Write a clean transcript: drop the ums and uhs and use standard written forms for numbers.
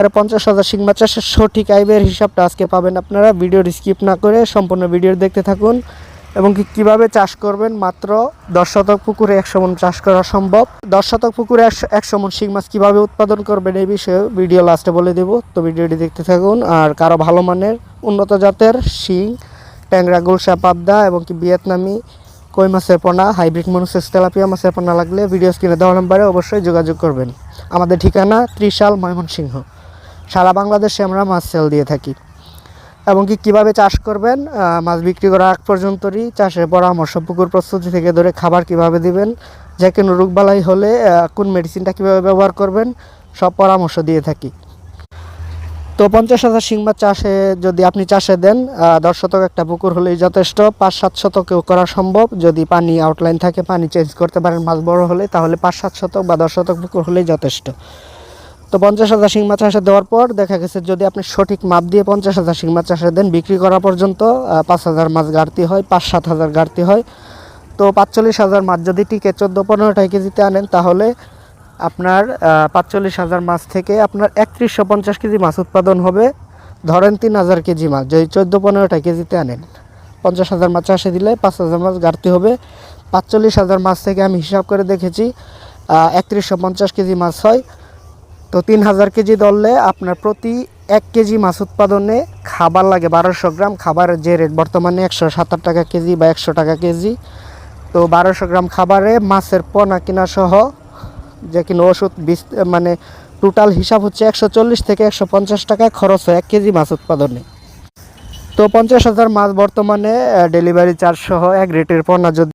50,000 শিং মাছ চাষের সঠিক আয়ের হিসাবটা আজকে পাবেন আপনারা। ভিডিওর স্কিপ না করে সম্পূর্ণ ভিডিও দেখতে থাকুন এবং কিভাবে চাষ করবেন। মাত্র 10 শতক পুকুরে 100 মণ চাষ করা সম্ভব। 10 শতক পুকুরে 100 মণ শিং মাছ কীভাবে উৎপাদন করবেন এই বিষয়ে ভিডিও লাস্টে বলে দেব, তো ভিডিওটি দেখতে থাকুন। আর কারো ভালো মানের উন্নত জাতের শিং, ট্যাংরা, গুলশা, পাবদা এবং ভিয়েতনামি কই মাছের পোনা, হাইব্রিড মনুসেস তেলাপিয়া মাছের পোনা লাগলে ভিডিও স্ক্রিনে দেওয়া নম্বরে অবশ্যই যোগাযোগ করবেন। আমাদের ঠিকানা ত্রিশাল, ময়মনসিংহ। সারা বাংলাদেশে আমরা মাছ সেল দিয়ে থাকি। এবং কীভাবে চাষ করবেন, মাছ বিক্রি করার আগ পর্যন্তই চাষের পরামর্শ, পুকুর প্রস্তুতি থেকে ধরে খাবার কিভাবে দিবেন, যে কোনো রোগবালাই হলে কোন মেডিসিনটা কীভাবে ব্যবহার করবেন, সব পরামর্শ দিয়ে থাকি। তো 50,000 শিং মাছ চাষে যদি আপনি চাষে দেন, 10 শতক একটা পুকুর হলেই যথেষ্ট। 5-7 শতকেও করা সম্ভব। যদি পানি আউটলাইন থাকে, পানি চেঞ্জ করতে পারেন মাছ বড় হলে, তাহলে 5-7 শতক বা 10 শতক পুকুর হলেই যথেষ্ট। তো 50,000 শিং মাছ চাষে দেওয়ার পর দেখা গেছে যদি আপনি সঠিক মাপ দিয়ে 50,000 শিং মাছ চাষে দেন, বিক্রি করা পর্যন্ত 5,000 মাছ গাড়তি হয়, 5-7 হাজার গাড়তি হয়। তো 45,000 মাছ যদি টিকে 14-15 কেজিতে আনেন, তাহলে আপনার 45,000 মাছ থেকে আপনার 3150 কেজি মাছ উৎপাদন হবে। ধরেন 3,000 কেজি মাছ যদি 14-15 কেজিতে আনেন, 50,000 মাছ চাষে দিলে 5,000 মাছ গাড়তি হবে। 45,000 মাছ থেকে আমি হিসাব করে দেখেছি 3150 কেজি মাছ হয়। তো 3,000 কেজি ধরলে আপনার প্রতি 1 কেজি মাছ উৎপাদনে খাবার লাগে 1200 গ্রাম। খাবারের যে রেট বর্তমানে 170 টাকা কেজি বা 100 টাকা কেজি। তো 1200 গ্রাম খাবারে মাছের পোনা কিনা সহ যে কিনা ওষুধ মানে টোটাল হিসাব হচ্ছে 140 থেকে 150 টাকা খরচ হয় 1 কেজি মাছ উৎপাদনে। তো 50,000 মাছ বর্তমানে ডেলিভারি চার্জ সহ এক রেটের পোনা যদি